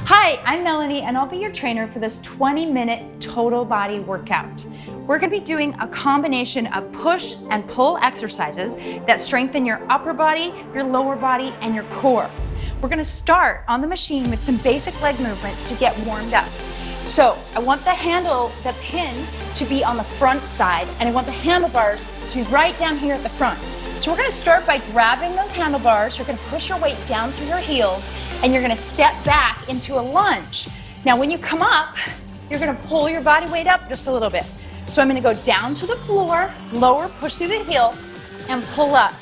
Hi, I'm Melanie and I'll be your trainer for this 20-minute total body workout. We're going to be doing a combination of push and pull exercises that strengthen your upper body, your lower body, and your core. We're going to start on the machine with some basic leg movements to get warmed up. So I want the pin to be on the front side, and I want the handlebars to be right down here at the front. So we're going to start by grabbing those handlebars. You're going to push your weight down through your heels, and you're going to step back into a lunge. Now when you come up, you're going to pull your body weight up just a little bit. So I'm going to go down to the floor, lower, push through the heel, and pull up.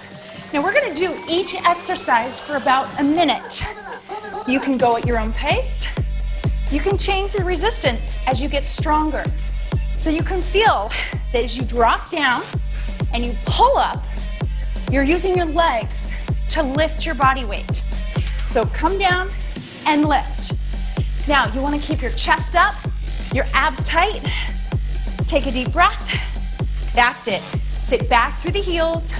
Now we're going to do each exercise for about a minute. You can go at your own pace. You can change the resistance as you get stronger. So you can feel that as you drop down and you pull up, you're using your legs to lift your body weight. So come down and lift. Now you want to keep your chest up, your abs tight. Take a deep breath. That's it. Sit back through the heels,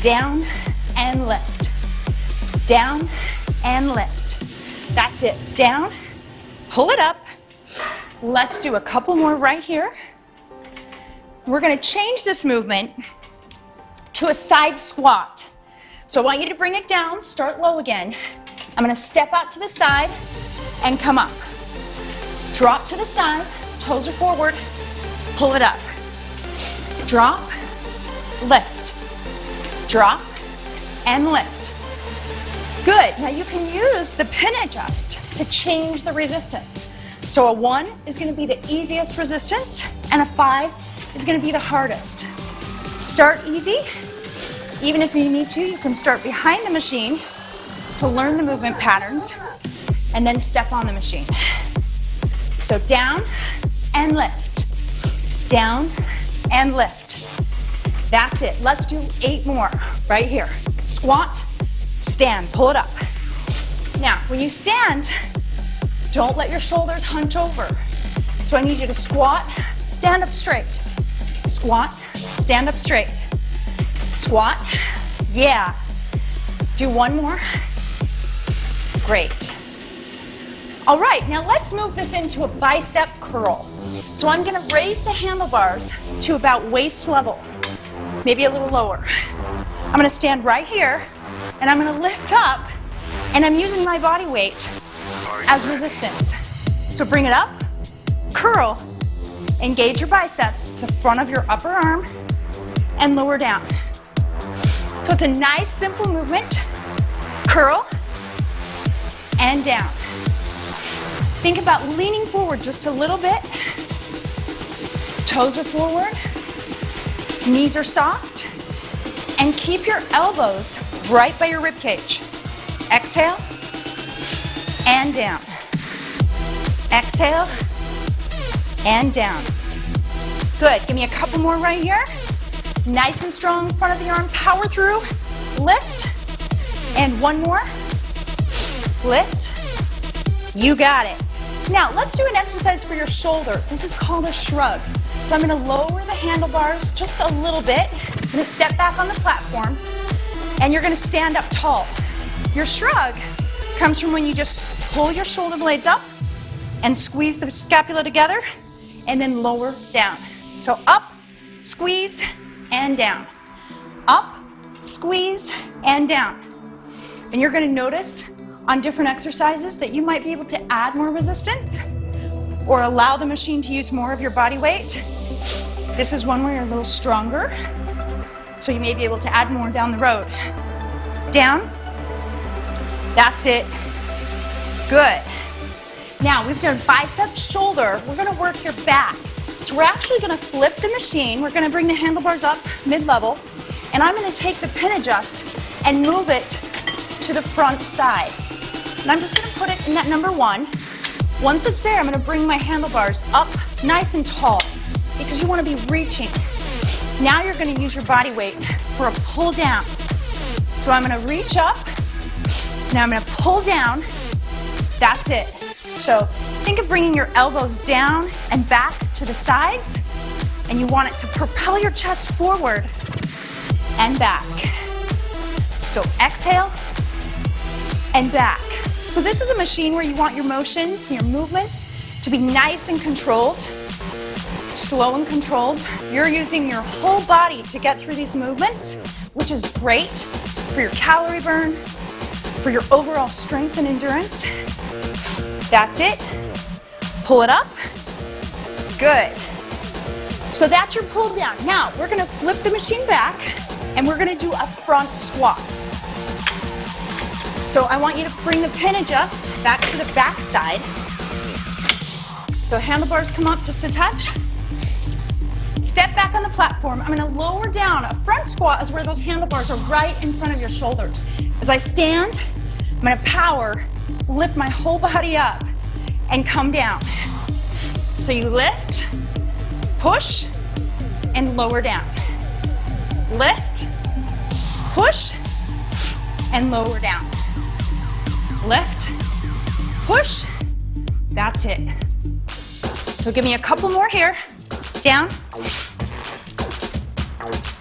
down and lift. Down and lift. That's it. Down, pull it up. Let's do a couple more right here. We're going to change this movement to a side squat. So I want you to bring it down, start low again. I'm going to step out to the side and come up. Drop to the side, toes are forward, pull it up. Drop, lift. Drop and lift. Good. Now you can use the pin adjust to change the resistance. So a 1 is going to be the easiest resistance, and a 5 is going to be the hardest. Start easy. Even if you need to, you can start behind the machine to learn the movement patterns and then step on the machine. So down and lift. Down and lift. That's it. Let's do 8 more right here. Squat, stand, pull it up. Now, when you stand, don't let your shoulders hunch over. So I need you to squat, stand up straight. Squat, stand up straight. Squat, yeah. Do 1 more. Great. All right, now let's move this into a bicep curl. So I'm gonna raise the handlebars to about waist level, maybe a little lower. I'm gonna stand right here, and I'm gonna lift up, and I'm using my body weight as resistance. So bring it up, curl, engage your biceps to the front of your upper arm, and lower down. So it's a nice, simple movement. Curl and down. Think about leaning forward just a little bit. Toes are forward, knees are soft, and keep your elbows right by your rib cage. Exhale and down. Exhale and down. Good. Give me a couple more right here. Nice and strong, front of the arm, power through, lift, and 1 more, lift, you got it. Now let's do an exercise for your shoulder. This is called a shrug. So I'm going to lower the handlebars just a little bit. I'm going to step back on the platform, and you're going to stand up tall. Your shrug comes from when you just pull your shoulder blades up and squeeze the scapula together, and then lower down. So up, squeeze, and down. Up, squeeze, and down. And you're going to notice on different exercises that you might be able to add more resistance or allow the machine to use more of your body weight. This is one where you're a little stronger, so you may be able to add more down the road. Down. That's it. Good. Now we've done bicep, shoulder. We're going to work your back. So we're actually going to flip the machine. We're going to bring the handlebars up mid-level, and I'm going to take the pin adjust and move it to the front side. And I'm just going to put it in that number 1. Once it's there, I'm going to bring my handlebars up nice and tall because you want to be reaching. Now you're going to use your body weight for a pull down. So I'm going to reach up. Now I'm going to pull down. That's it. So think of bringing your elbows down and back to the sides, and you want it to propel your chest forward and back. So exhale and back. So this is a machine where you want your motions, your movements to be nice and controlled, slow and controlled. You're using your whole body to get through these movements, which is great for your calorie burn, for your overall strength and endurance. That's it. Pull it up. Good. So that's your pull down. Now we're going to flip the machine back and we're going to do a front squat. So I want you to bring the pin adjust back to the back side. So handlebars come up just a touch. Step back on the platform. I'm going to lower down. A front squat is where those handlebars are right in front of your shoulders. As I stand, I'm going to power, lift my whole body up and come down. So you lift, push, and lower down. Lift, push, and lower down. Lift, push, that's it. So give me a couple more here. Down,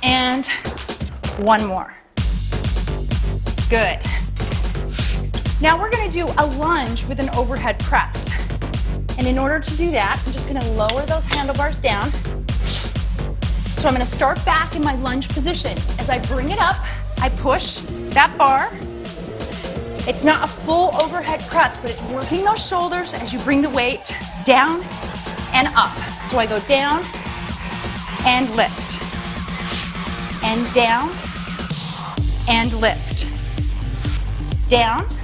and one more. Good. Now we're going to do a lunge with an overhead press. And in order to do that, I'm just going to lower those handlebars down. So I'm going to start back in my lunge position. As I bring it up, I push that bar. It's not a full overhead press, but it's working those shoulders as you bring the weight down and up. So I go down and lift. And down and lift. Down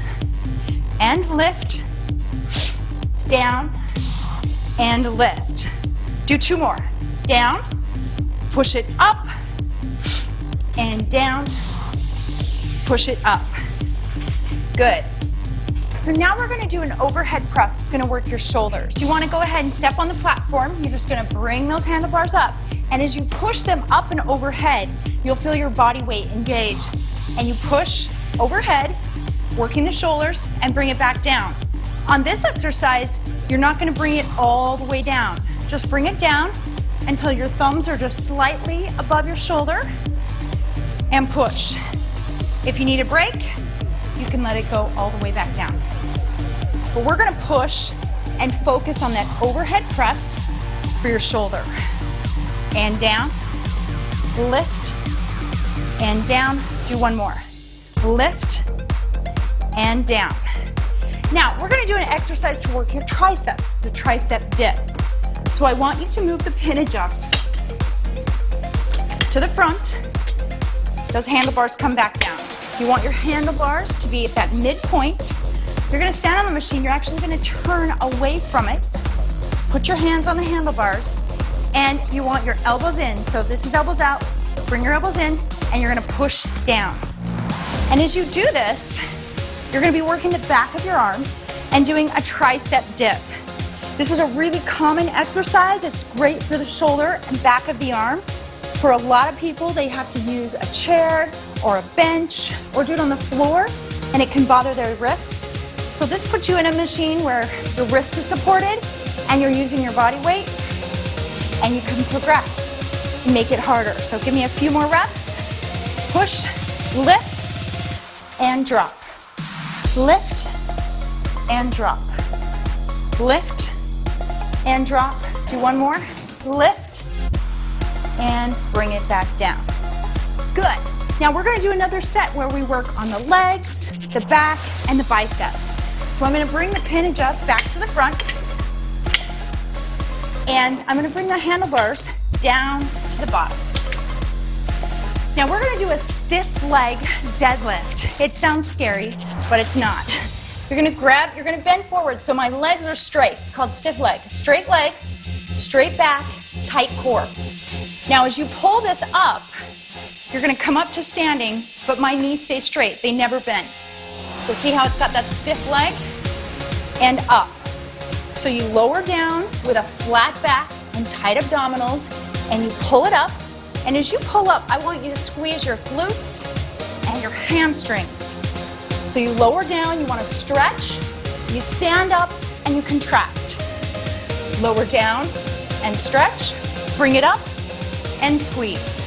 and lift. Down and lift. Do two more. Down, push it up, and down, push it up. Good. So now we're going to do an overhead press. It's going to work your shoulders. You want to go ahead and step on the platform. You're just going to bring those handlebars up. And as you push them up and overhead, you'll feel your body weight engage. And you push overhead, working the shoulders, and bring it back down. On this exercise, you're not going to bring it all the way down. Just bring it down until your thumbs are just slightly above your shoulder and push. If you need a break, you can let it go all the way back down. But we're going to push and focus on that overhead press for your shoulder. And down, lift, and down. Do one more. Lift, and down. Now, we're going to do an exercise to work your triceps, the tricep dip. So I want you to move the pin adjust to the front. Those handlebars come back down. You want your handlebars to be at that midpoint. You're going to stand on the machine. You're actually going to turn away from it. Put your hands on the handlebars, and you want your elbows in. So this is elbows out. Bring your elbows in, and you're going to push down. And as you do this, you're going to be working the back of your arm and doing a tricep dip. This is a really common exercise. It's great for the shoulder and back of the arm. For a lot of people, they have to use a chair or a bench or do it on the floor, and it can bother their wrist. So this puts you in a machine where your wrist is supported and you're using your body weight, and you can progress and make it harder. So give me a few more reps. Push, lift, and drop. Lift and drop. Lift and drop. Do one more. Lift and bring it back down. Good. Now we're going to do another set where we work on the legs, the back, and the biceps. So I'm going to bring the pin adjust back to the front, and I'm going to bring the handlebars down to the bottom. Now we're going to do a stiff leg deadlift. It sounds scary, but it's not. You're going to bend forward so my legs are straight. It's called stiff leg. Straight legs, straight back, tight core. Now as you pull this up, you're going to come up to standing, but my knees stay straight. They never bend. So see how it's got that stiff leg? And up. So you lower down with a flat back and tight abdominals, and you pull it up. And as you pull up, I want you to squeeze your glutes and your hamstrings. So you lower down, you want to stretch, you stand up, and you contract. Lower down and stretch, bring it up, and squeeze.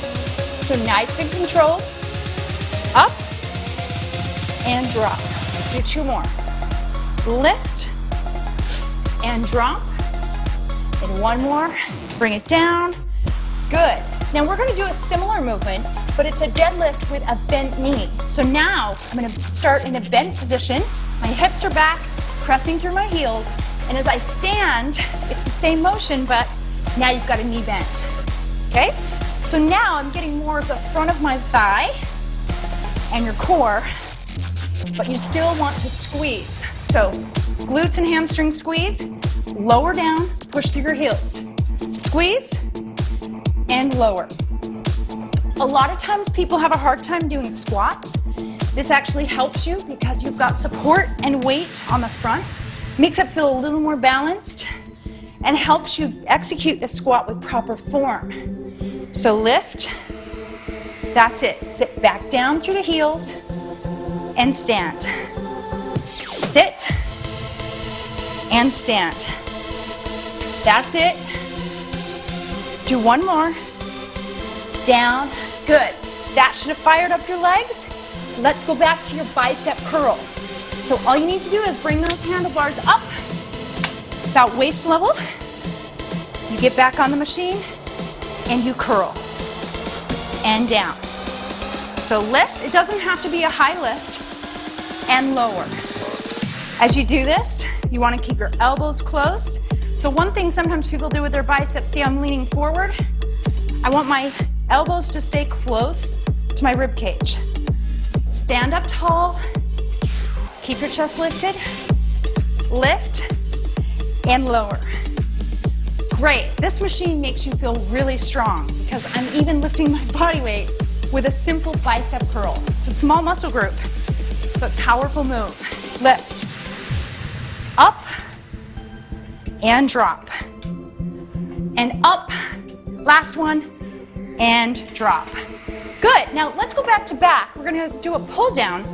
So nice and controlled, up, and drop. Do two more. lift, and drop. And one more, bring it down. Good. Now we're gonna do a similar movement, but it's a deadlift with a bent knee. So now I'm gonna start in a bent position. My hips are back, pressing through my heels. And as I stand, it's the same motion, but now you've got a knee bend. Okay? So now I'm getting more of the front of my thigh and your core, but you still want to squeeze. So glutes and hamstrings squeeze, lower down, push through your heels. Squeeze and lower. A lot of times people have a hard time doing squats. This actually helps you because you've got support and weight on the front. Makes it feel a little more balanced and helps you execute the squat with proper form. So lift, that's it. Sit back down through the heels and stand. Sit and stand. That's it. Do one more. Down, good. That should have fired up your legs. Let's go back to your bicep curl. So all you need to do is bring those handlebars up, about waist level. You get back on the machine and you curl and down. So lift, it doesn't have to be a high lift, and lower. As you do this, you want to keep your elbows close. So one thing sometimes people do with their biceps, see I'm leaning forward, I want my elbows to stay close to my rib cage. Stand up tall. Keep your chest lifted, lift, and lower. Great, this machine makes you feel really strong because I'm even lifting my body weight with a simple bicep curl. It's a small muscle group, but powerful move. Lift, up, and drop. And up, last one, and drop. Good, now let's go back to back. We're gonna do a pull down,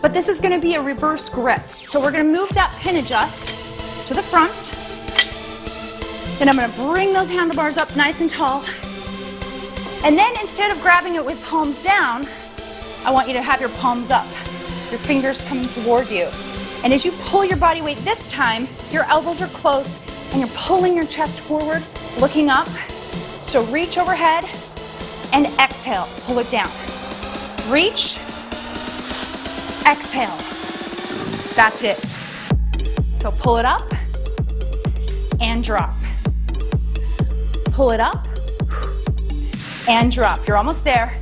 but this is gonna be a reverse grip. So we're gonna move that pin adjust to the front. Then I'm gonna bring those handlebars up nice and tall. And then instead of grabbing it with palms down, I want you to have your palms up, your fingers coming toward you. And as you pull your body weight this time, your elbows are close and you're pulling your chest forward, looking up. So reach overhead and exhale, pull it down. Reach, exhale. That's it. So pull it up and drop. Pull it up and drop. You're almost there.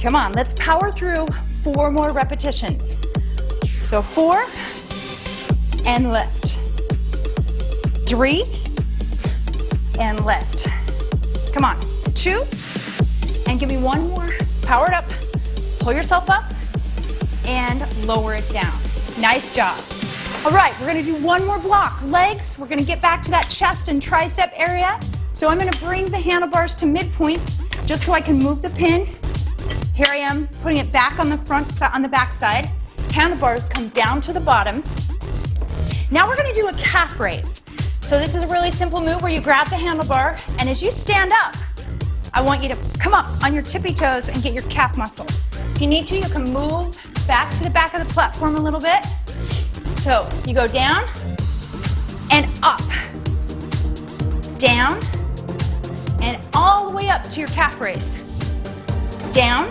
Come on, let's power through 4 more repetitions. So 4 and lift. 3 and lift. Come on, 2 and give me 1 more. Power it up, pull yourself up and lower it down. Nice job. All right, we're gonna do 1 more block. Legs, we're gonna get back to that chest and tricep area. So I'm gonna bring the handlebars to midpoint just so I can move the pin. Here I am, putting it back on the front side, on the back side. Handlebars come down to the bottom. Now we're gonna do a calf raise. So this is a really simple move where you grab the handlebar, and as you stand up, I want you to come up on your tippy toes and get your calf muscle. If you need to, you can move back to the back of the platform a little bit. So you go down and up, down, and all the way up to your calf raise. Down,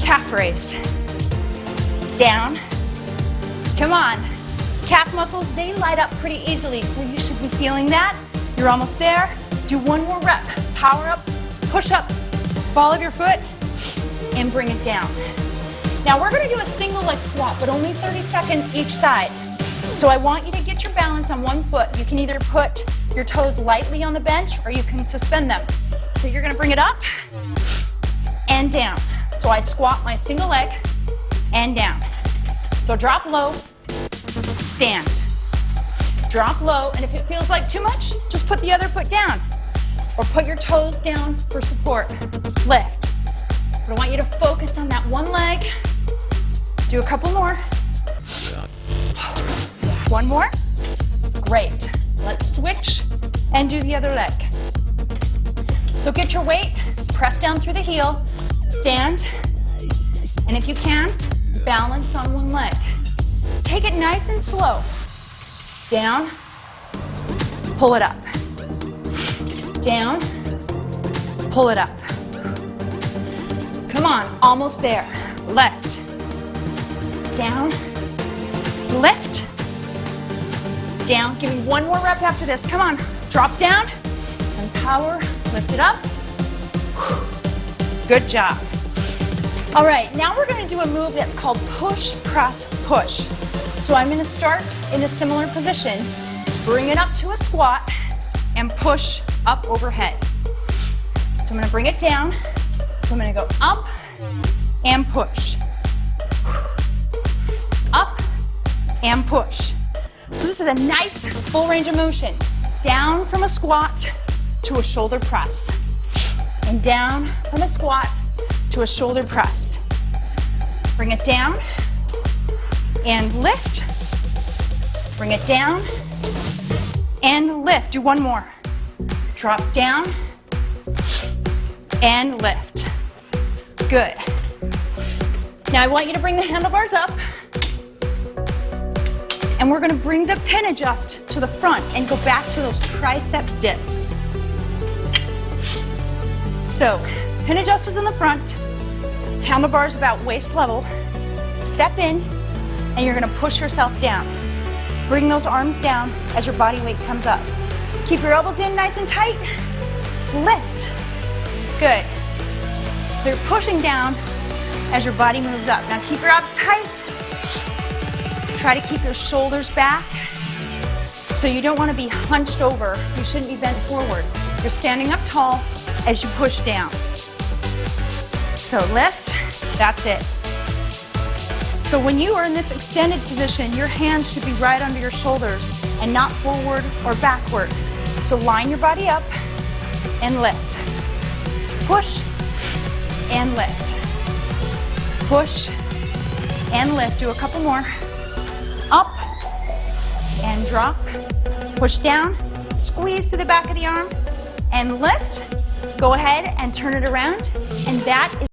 calf raise, down. Come on. Calf muscles, they light up pretty easily, so you should be feeling that. You're almost there. Do 1 more rep. Power up, push up, ball of your foot, and bring it down. Now we're gonna do a single leg squat, but only 30 seconds each side. So I want you to get your balance on 1 foot. You can either put your toes lightly on the bench or you can suspend them. So you're gonna bring it up and down. So I squat my single leg and down. So drop low, stand. Drop low, and if it feels like too much, just put the other foot down. Or put your toes down for support. Lift. But I want you to focus on that 1 leg. Do a couple more. 1 more. Great. Let's switch and do the other leg. So get your weight, press down through the heel, stand, and if you can, balance on 1 leg. take it nice and slow. Down, pull it up. Down, pull it up. Come on, almost there. Lift, down, lift, down. Give me one more rep after this. Come on, drop down, and power, lift it up. Good job. All right, now we're gonna do a move that's called push, press, push. So I'm gonna start in a similar position, bring it up to a squat, and push up overhead. So I'm gonna bring it down, so I'm gonna go up and push. Up and push. So this is a nice full range of motion. Down from a squat to a shoulder press. And down from a squat to a shoulder press. Bring it down and lift. Bring it down and lift. Do one more. Drop down and lift. Good. Now I want you to bring the handlebars up, and we're gonna bring the pin adjust to the front and go back to those tricep dips. So, pin adjust is in the front, handlebars about waist level. Step in, and you're gonna push yourself down. Bring those arms down as your body weight comes up. Keep your elbows in nice and tight. Lift. Good. So you're pushing down as your body moves up. Now keep your abs tight. Try to keep your shoulders back. So you don't want to be hunched over. You shouldn't be bent forward. You're standing up tall as you push down. So lift, that's it. So when you are in this extended position, your hands should be right under your shoulders and not forward or backward. So line your body up and lift. Push and lift. Push and lift. Do a couple more. Up and drop. Push down, squeeze through the back of the arm and lift. Go ahead and turn it around, and that is